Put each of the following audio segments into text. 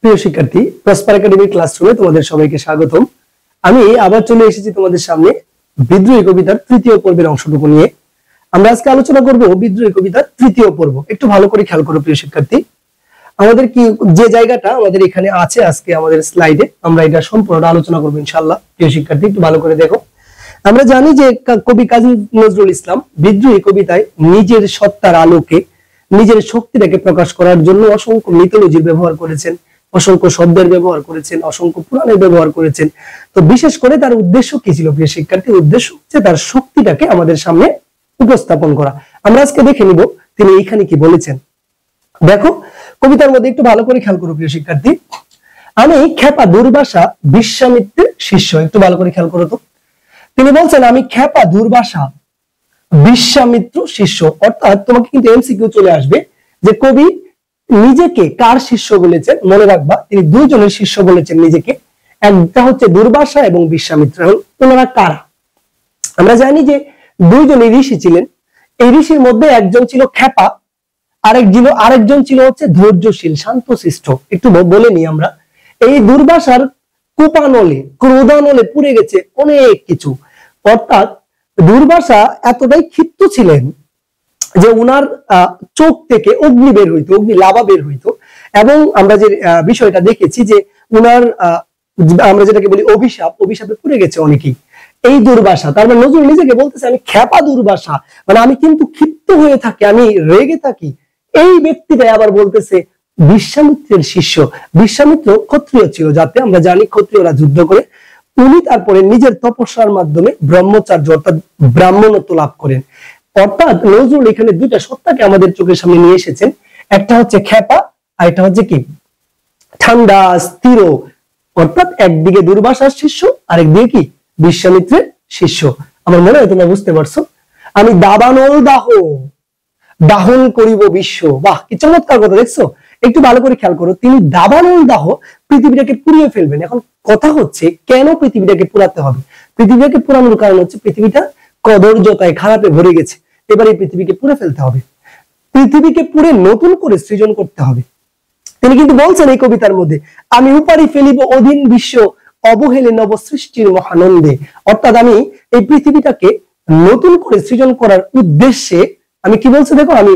প্রিয় শিক্ষার্থী, prosper academy ক্লাসরুমে তোমাদের সবাইকে স্বাগতম। আমি আবার চলে এসেছি তোমাদের সামনে বিদ্রোহী কবিতার তৃতীয় পর্বের অংশটুকু নিয়ে। আমরা আজকে আলোচনা করব বিদ্রোহী কবিতার তৃতীয় পর্ব। একটু ভালো করে খেয়াল করো প্রিয় শিক্ষার্থী, আমাদের কি যে জায়গাটা আমাদের এখানে আছে আজকে আমাদের স্লাইডে, আমরা এটা সম্পূর্ণ আলোচনা করবো ইনশাআল্লাহ। প্রিয় শিক্ষার্থী, একটু ভালো করে দেখো। আমরা জানি যে কবি কাজী নজরুল ইসলাম বিদ্রোহী কবিতায় নিজের সত্তার আলোকে নিজের শক্তিটাকে প্রকাশ করার জন্য অসংখ্য মিথোলজির ব্যবহার করেছেন, অসংখ্য শব্দের ব্যবহার করেছেন, অসংখ্য পুরাণের ব্যবহার করেছেন। তো বিশেষ করে তার উদ্দেশ্য কি ছিল প্রিয় শিক্ষার্থী? উদ্দেশ্য হচ্ছে তার শক্তিটাকে আমাদের সামনে উপস্থাপন করা। আমরা আজকে দেখে নিব তিনি এইখানে কি বলেছেন। দেখো কবিতার মধ্যে একটু ভালো করে খেয়াল করো প্রিয় শিক্ষার্থী। আমি খেপা দুর্বাসা বিশ্বামিত্রের শিষ্য। একটু ভালো করে খেয়াল করো তো। তিনি বলছেন আমি খেপা দুর্বাসা বিশ্বামিত্র শিষ্য। অর্থাৎ তোমাকে কিন্তু এমসিকিউ চলে আসবে যে কবি নিজেকে কার শিষ্য বলেছেন। মনে রাখবা তিনি দুইজনের শিষ্য বলেছেন নিজেকে, একটা হচ্ছে দুর্বাসা এবং বিশ্বামিত্র। ওনারা কারা? আমরা জানি যে দুইজনই ঋষি ছিলেন। এই ঋষির মধ্যে একজন ছিল খেপা, আরেকজন ছিল হচ্ছে ধৈর্যশীল শান্তশিষ্ট। একটু বলে নি আমরা, এই দুর্বাসার কোপানলে ক্রোধানলে পুড়ে গেছে অনেক কিছু। অর্থাৎ দুর্বাসা এতটাই ক্ষিপ্ত ছিলেন যে উনার চোখ থেকে অগ্নি বের হইতো, অগ্নি লাভা বের হইতো। এবং আমরা যে বিষয়টা দেখেছি যে উনার আমরা যেটাকে বলি অভিশাপে পুড়ে গেছে অনেকেই। এই দুর্বাসা, তার মানে নজরুল নিজেকে বলতেছে আমি খেপা দুর্বাসা, মানে আমি কিন্তু ক্ষিপ্ত হয়ে থাকি, আমি রেগে থাকি। এই ব্যক্তিটাই আবার বলতেছে বিশ্বামিত্রের শিষ্য। বিশ্বামিত্র ক্ষত্রিয় ছিল, যাতে আমরা জানি ক্ষত্রিয়রা যুদ্ধ করে। উনি তারপরে নিজের তপস্যার মাধ্যমে ব্রহ্মচার্য অর্থাৎ ব্রাহ্মণত্ব লাভ করেন। অর্থাৎ নজরুল এখানে দুইটা সত্তাকে আমাদের চোখের সামনে নিয়ে এসেছেন। একটা হচ্ছে খেপা আর একটা হচ্ছে কি ঠান্ডা স্থির। অর্থাৎ একদিকে দুর্বাসার শিষ্য, আরেকদিকে কি বিশ্বামিত্রের শিষ্য। আমার মনে হয় তোমরা বুঝতে পারছো। আমি দাবানল দাহন করিব বিশ্ব। বাহ, কি চমৎকার কথা দেখছো। একটু ভালো করে খেয়াল করো, তিনি দাবানল দাহ পৃথিবীটাকে পুড়িয়ে ফেলবেন। এখন কথা হচ্ছে কেন পৃথিবীটাকে পুরাতে হবে? পৃথিবীটাকে পুরানোর কারণ হচ্ছে পৃথিবীটা কদর্যতায় খারাপে ভরে গেছে। এবার এই পৃথিবীকে পুড়ে ফেলতে হবে, পৃথিবীকে পুড়ে নতুন করে সৃজন করতে হবে। তিনি কিন্তু বলছেন এই কবিতার মধ্যে আমি উপারি ফেলিব অধীন বিশ্ব অবহেলে নব সৃষ্টির মহানন্দে। অর্থাৎ আমি এই পৃথিবীটাকে নতুন করে সৃজন করার উদ্দেশ্যে আমি কি বলছি দেখো, আমি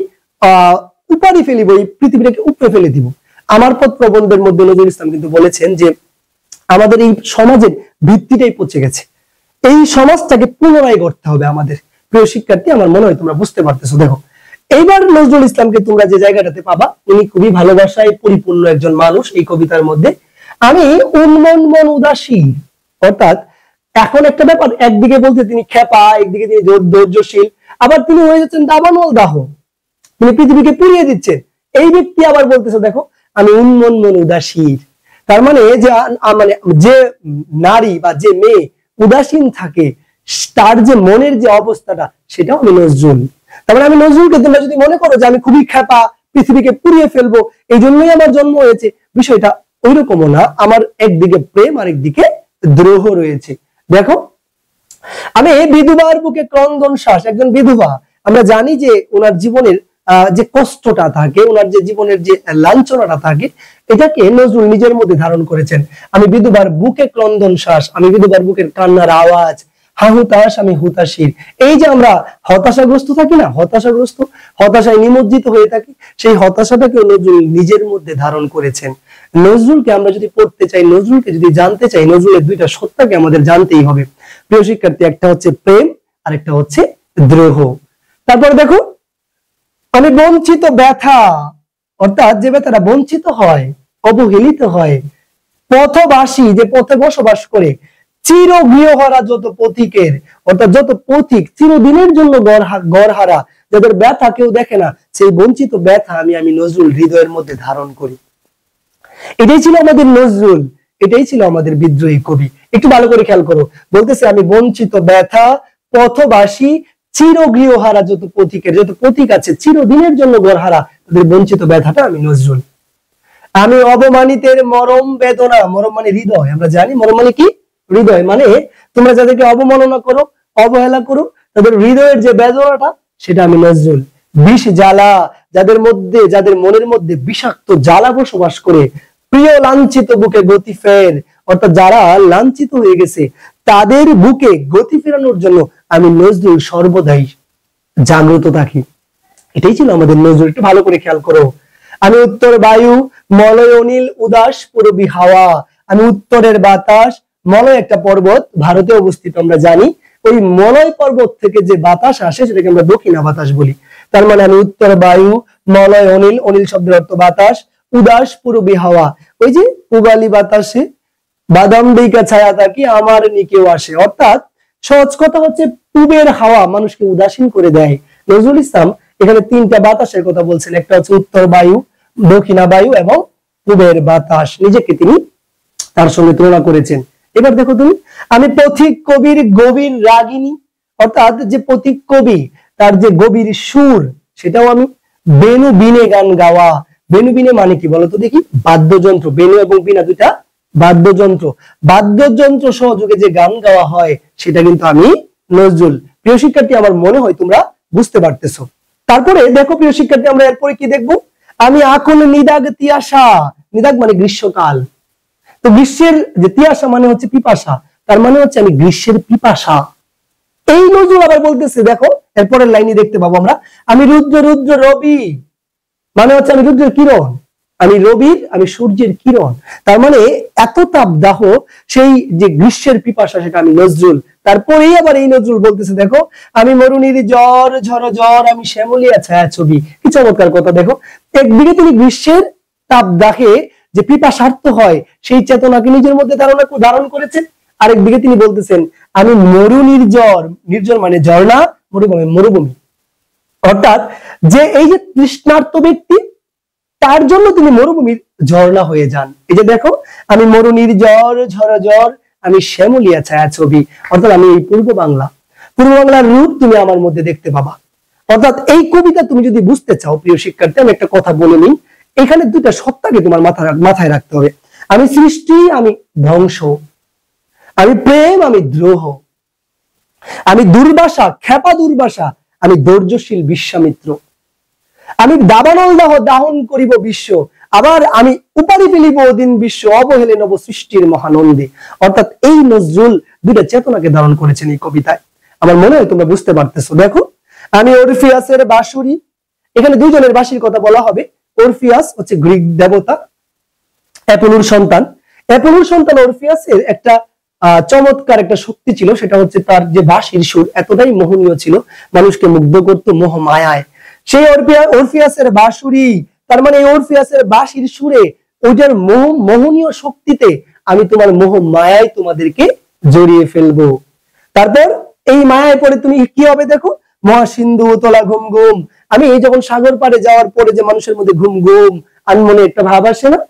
উপারি ফেলিব, এই পৃথিবীটাকে উপরে ফেলে দিব। আমার পথ প্রবন্ধের মধ্যে নজরুল ইসলাম কিন্তু বলেছেন যে আমাদের এই সমাজের ভিত্তিটাই পচে গেছে, এই সমাজটাকে পুনরায় গড়তে হবে আমাদের। প্রিয় শিক্ষার্থী, আমার মনে হয় তোমরা বুঝতে পারতেছো। দেখো এইবার নজরুল ইসলামকে তোমরা যে জায়গাটাতে পাবা, উনি খুবই ভালোবাসায় পরিপূর্ণ একজন মানুষ। এই কবিতার মধ্যে আমি উন্মন উদাসী, অর্থাৎ এখন একটা ব্যাপার, একদিকে বলতে তিনি খেপা, একদিকে তিনি ধৈর্যশীল, আবার তিনি হয়ে যাচ্ছেন দাবানল দাহ, তিনি পৃথিবীকে পুড়িয়ে দিচ্ছেন। এই ব্যক্তি আবার বলতেছে দেখো আমি উন্মন উদাসীর। তার মানে যে নারী বা যে মেয়ে উদাসীন থাকে, তার যে মনের যে অবস্থাটা, সেটাও আমি নজরুল। তার মানে আমি নজরুলকে তোমরা যদি মনে করো যে আমি খুবই খেপা, পৃথিবীকে পুড়িয়ে ফেলবো, এই জন্যই আমার জন্ম হয়েছে, বিষয়টা ওই রকমও না। আমার একদিকে প্রেম আর একদিকে দ্রোহ রয়েছে। দেখো আমি বিধবার বুকে ক্রন্দন শ্বাস, একজন বিধবা। আমরা জানি যে ওনার জীবনের যে কষ্টটা থাকে, ওনার যে জীবনের যে লাঞ্ছনাটা থাকে, এটাকে নজরুল নিজের মধ্যে ধারণ করেছেন। আমি বিধবার বুকে ক্রন্দন শ্বাস, আমি বিধবার বুকের কান্নার আওয়াজ, হাহুতাশ আমি হুতাশির। এই যে আমরা হতাশাগ্রস্ত থাকি না, হতাশায় নিমজ্জিত হয়ে থাকি, সেই হতাশাটাকে নজরুল নিজের মধ্যে ধারণ করেছেন। নজরুলকে আমরা যদি পড়তে চাই, নজরুলকে যদি জানতে চাই, নজরুলের দুইটা সত্তাকে আমাদের জানতেই হবে প্রিয় শিক্ষার্থী। একটা হচ্ছে প্রেম আর একটা হচ্ছে দ্রোহ। তারপর দেখো আমি বঞ্চিত ব্যথা, অর্থাৎ যে ব্যথাটা বঞ্চিত হয়, অবহেলিত হয়, পথবাসী যে পথে বসবাস করে, চির গৃহহারা যত পথিকের, অর্থাৎ যত পথিক চিরদিনের জন্য গড়হারা, যাদের ব্যথা কেউ দেখে না, সেই বঞ্চিত ব্যথা আমি নজরুল হৃদয়ের মধ্যে ধারণ করি। এটাই ছিল আমাদের নজরুল, এটাই ছিল আমাদের বিদ্রোহী কবি। একটু ভালো করে খেয়াল করো, বলতেছে আমি বঞ্চিত ব্যথা পথবাসী চির গৃহহারা যত পথিকের, যত পথিক আছে চিরদিনের জন্য গড়হারা, তাদের বঞ্চিত ব্যথাটা আমি নজরুল। আমি অবমানিতের মরম বেদনা, মরম মানে হৃদয়, আমরা জানি মরম মানে কি হৃদয়, মানে তোমরা যাদেরকে অবমাননা করো, অবহেলা করো, তাদের হৃদয়ের যে বেদনাটা, সেটা আমি নজরুল। বিষ জ্বালা, যাদের মনের মধ্যে বিষাক্ত জ্বালা বসবাস করে, প্রিয় লাঞ্ছিত বুকে গতি ফের, অর্থাৎ যারা লাঞ্ছিত হয়ে গেছে তাদের বুকে গতি ফেরানোর জন্য আমি নজরুল সর্বদাই জাগ্রত থাকি। এটাই ছিল আমাদের নজরুল। একটু ভালো করে খেয়াল করো। আমি উত্তর বায়ু, মলয় অনিল, উদাস পূরবী হাওয়া। আমি উত্তরের বাতাস। মলয় একটা পর্বত, ভারতে অবস্থিত আমরা জানি। ওই মলয় পর্বত থেকে যে বাতাস আসে সেটাকে আমরা দক্ষিণা বাতাস বলি। তার মানে আমি উত্তর বায়ু, মলয় অনিল, অনিল শব্দের অর্থ বাতাস, উদাস পূরবী হাওয়া। ওই যে পূবালি বাতাসে বাদাম দিকা ছায়া থাকি আমার নিকেও আসে। অর্থাৎ সহজ কথা হচ্ছে পূবের হাওয়া মানুষকে উদাসীন করে দেয়। নজরুল ইসলাম এখানে তিনটা বাতাসের কথা বলছেন, একটা হচ্ছে উত্তর বায়ু, দক্ষিণা বায়ু এবং পূবের বাতাস। নিজেকে তিনি তার সঙ্গে তুলনা করেছেন। এবার দেখো তুমি, আমি পথিক কবির গভীর রাগিনী, অর্থাৎ যে পথিক কবি তার যে গভীর সুর সেটাও আমি। বেনু বিনে গান গাওয়া। বেনু বিনে মানে কি বলতো দেখি? বাদ্যযন্ত্র। বেনু এবং বিনা দুইটা বাদ্যযন্ত্র। বাদ্যযন্ত্র সহযোগে যে গান গাওয়া হয় সেটা কিন্তু আমি নজরুল। প্রিয় শিক্ষার্থী, আমার মনে হয় তোমরা বুঝতে পারতেছো। তারপরে দেখো প্রিয় শিক্ষার্থী, আমরা এরপরে কি দেখবো? আমি এখন নিদাগ তিয়াসা। নিদাগ মানে গ্রীষ্মকাল। তো গ্রীষ্মের যে তিয়াসা মানে হচ্ছে পিপাসা, তার মানে হচ্ছে আমি গ্রীষ্মের পিপাসা। এই নজরুল আবার বলতেছে, দেখো এরপরের লাইনে দেখতে পাবো আমরা, আমি রুদ্র রুদ্র রবি, মানে হচ্ছে আমি রুদ্রের কিরণ, আমি রবির, আমি সূর্যের কিরণ। তার মানে এত তাপদাহ সেই যে গ্রীষ্মের পিপাসা সেটা আমি নজরুল। তারপরেই আবার এই নজরুল বলতেছে, দেখো আমি মরুনির জ্বর ঝড় জ্বর, আমি শ্যামলিয়া ছায়া ছবি। কি চমৎকার কথা! দেখো একদিকে তিনি গ্রীষ্মের তাপদাহে যে পিপাসার্থ হয় সেই চেতনাকে নিজের মধ্যে ধারণ করেছেন, আরেকদিকে তিনি বলতেছেন আমি মরু নির্জর। নির্জর মানে ঝর্ণা, মরুভূমি মরুভূমি। অর্থাৎ যে এই যে তৃষ্ণার্ত ব্যক্তি তার জন্য তিনি মরুভূমির ঝর্ণা হয়ে যান। এই যে দেখো, আমি মরু নির্জর ঝড় ঝড়, আমি শ্যামলিয়া ছায়া ছবি। অর্থাৎ আমি এই পূর্ব বাংলার রূপ তুমি আমার মধ্যে দেখতে পাবা। অর্থাৎ এই কবিতা তুমি যদি বুঝতে চাও প্রিয় শিক্ষার্থী, আমি একটা কথা বলে নিই। এখানে দুটা সত্তাকে তোমার মাথায় রাখতে হবে। আমি সৃষ্টি, আমি ধ্বংস। আমি প্রেম, আমি দ্রোহ। আমি দুর্বাসা, খেপা দুর্বাসা, আমি ধৈর্যশীল বিশ্বামিত্র। আমি দাবানল দাহন করিব বিশ্ব, আবার আমি উপাধি ফেলিব দিন বিশ্ব, অবহেলে নব সৃষ্টির মহানন্দে। অর্থাৎ এই নজরুল দুইটা চেতনাকে ধারণ করেছেন এই কবিতায়। আমার মনে হয় তোমরা বুঝতে পারতেছো। দেখো, আমি অরফিয়াসের বাঁশুরি। এখানে দুইজনের বাঁশির কথা বলা হবে। অরফিয়াস হচ্ছে গ্রিক দেবতা, অ্যাপোলোর সন্তান। অ্যাপোলোর সন্তান অরফিয়াসের একটা চমৎকার একটা শক্তি ছিল, সেটা হচ্ছে তার যে বাঁশির সুর এতটাই মোহনীয় ছিল, মানুষকে মুগ্ধ করত মোহ মায়ায়। সেই অরফিয়াসের বাঁশুরি, তার মানে এই অরফিয়াসের বাঁশির সুরে ওইটার মোহনীয় শক্তিতে আমি তোমার মোহ মায়ায় তোমাদেরকে জড়িয়ে ফেলবো। তারপর এই মায়ায় পরে তুমি কি হবে দেখো, মহাসিন্ধু তোলা ঘুম ঘুম। আমি এই যখন সাগর পাড়ে যাওয়ার পরে যে মানুষের মধ্যে ঘুম ঘুম আনমনে একটা ভাব আসে না,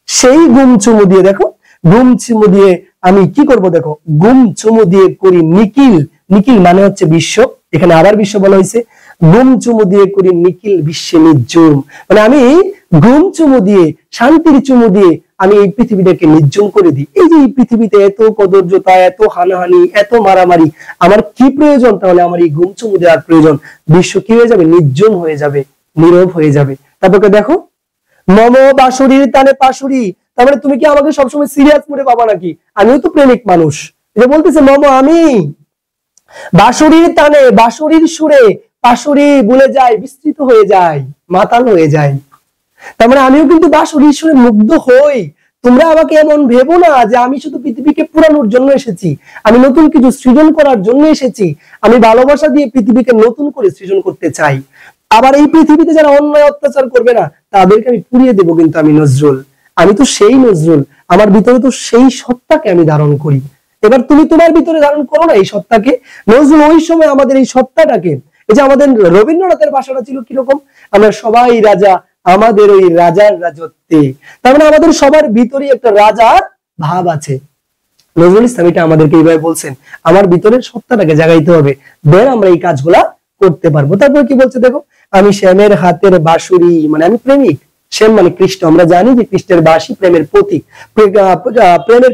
সেই গুম চুমু দিয়ে দেখো, গুম চুমু দিয়ে আমি কি করব দেখো, গুম চুমু দিয়ে করি নিখিল। নিখিল মানে হচ্ছে বিশ্ব, এখানে আবার বিশ্ব বলা হয়েছে। গুম চুমু দিয়ে করি নিখিল বিশ্বে নির্জুম, মানে আমি গুম চুমু দিয়ে, শান্তির চুমু দিয়ে আমি এই পৃথিবীটাকে নির্জুম করে দিই। এই যে এই পৃথিবীতে এত কদর্যতা, এত হানাহানি, এত মারামারি, আমার কি প্রয়োজন? তাহলে আমার এই গুম চুমু দেওয়ার প্রয়োজন। বিশ্ব কি হয়ে যাবে? নির্জুম হয়ে যাবে, নীরব হয়ে যাবে। তারপরে দেখো, মম বাঁশুরির তানে পাশুরি। তারপরে তুমি কি আমাকে সবসময় সিরিয়াস মোডে পাবা নাকি? আমিও তো প্রেমিক মানুষ। এটা বলতেছে মম, আমি বাঁশুরির তানে, বাঁশুরির সুরে পাশুরি ভুলে যায়, বিস্তৃত হয়ে যায়, মাতাল হয়ে যায়। তার মানে আমিও কিন্তু বাঁশুরির সুরে মুগ্ধ হই। তোমরা আমাকে এমন ভেবো না যে আমি শুধু পৃথিবীকে পুরানোর জন্য এসেছি, আমি নতুন কিছু সৃজন করার জন্য এসেছি। আমি ভালোবাসা দিয়ে পৃথিবীকে নতুন করে সৃজন করতে চাই। আবার এই পৃথিবীতে যারা অন্যায় অত্যাচার করবে না তাদেরকে আমি পুড়িয়ে দেবো। কিন্তু আমি নজরুল, আমি তো সেই নজরুল, আমার ভিতরে তো সেই সত্তাকে আমি ধারণ করি। এবার তুমি তোমার ভিতরে ধারণ করো না এই সত্তাকে। নজরুল ওই সময় আমাদের এই সত্তাটাকে, এই যে আমাদের রবীন্দ্রনাথের ভাষাটা ছিল কিরকম, আমরা সবাই রাজা আমাদের ওই রাজার রাজত্বে। তার মানে আমাদের সবার ভিতরে একটা রাজার ভাব আছে। নজরুল ইসলাম এটা আমাদেরকে এইভাবে বলছেন, আমার ভিতরের সত্তাটাকে জাগাইতে হবে, দেন আমরা এই কাজগুলা করতে পারবো। তারপরে কি বলছে দেখো, আমি শ্যামের হাতের বাঁশুরি, মানে আমি প্রেমিক। শ্যাম মানে কৃষ্ণ, আমরা জানি যে কৃষ্ণের বাঁশি প্রেমের প্রতীক, প্রেমের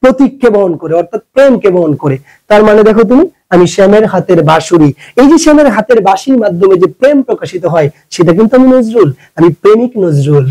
প্রতীককে বহন করে, অর্থাৎ প্রেমকে বহন করে। তার মানে দেখো তুমি, আমি শ্যামের হাতের বাঁশুরি। এই যে শ্যামের হাতের বাঁশির মাধ্যমে যে প্রেম প্রকাশিত হয় সেটা কিন্তু আমি নজরুল, আমি প্রেমিক নজরুল।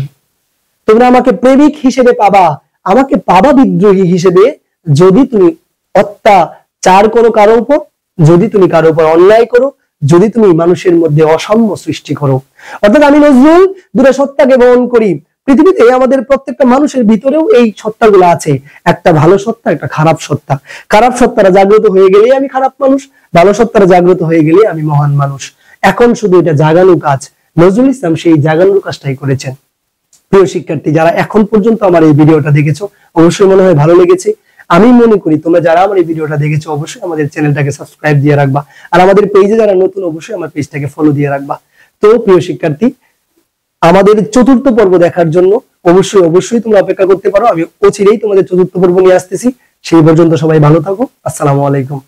তোমরা আমাকে প্রেমিক হিসেবে পাবা, আমাকে পাবা বিদ্রোহী হিসেবে যদি তুমি অত্যাচার করো কারো উপর, যদি তুমি কারো উপর অন্যায় করো, যদি তুমি মানুষের মধ্যে অসাম্য সৃষ্টি করো। অর্থাৎ আমি নজরুল দুটো সত্তাকে বহন করি। পৃথিবীতে আমাদের প্রত্যেকটা মানুষের ভিতরেও এই সত্তাগুলো আছে, একটা ভালো সত্তা, একটা খারাপ সত্তা। খারাপ সত্তারা জাগ্রত হয়ে গেলেই আমি খারাপ মানুষ, ভালো সত্তারা জাগ্রত হয়ে গেলে আমি মহান মানুষ। এখন শুধু এটা জাগানো কাজ। নজরুল ইসলাম সেই জাগানোর কাজটাই করেছেন। প্রিয় শিক্ষার্থী, যারা এখন পর্যন্ত আমার এই ভিডিওটা দেখেছো, অবশ্যই মনে হয় ভালো লেগেছে। আমি মনে করি তোমরা যারা আমার এই ভিডিওটা দেখেছো অবশ্যই আমাদের চ্যানেলটাকে সাবস্ক্রাইব দিয়ে রাখবা, আর আমাদের পেজে যারা নতুন অবশ্যই আমার পেজটাকে ফলো দিয়ে রাখবা। তো প্রিয় শিক্ষার্থী, আমাদের চতুর্থ পর্ব দেখার জন্য অবশ্যই তোমরা অপেক্ষা করতে পারো। আমি অচিরেই তোমাদের চতুর্থ পর্ব নিয়ে আসতেছি। সেই পর্যন্ত সবাই ভালো থাকো। আসসালামু আলাইকুম।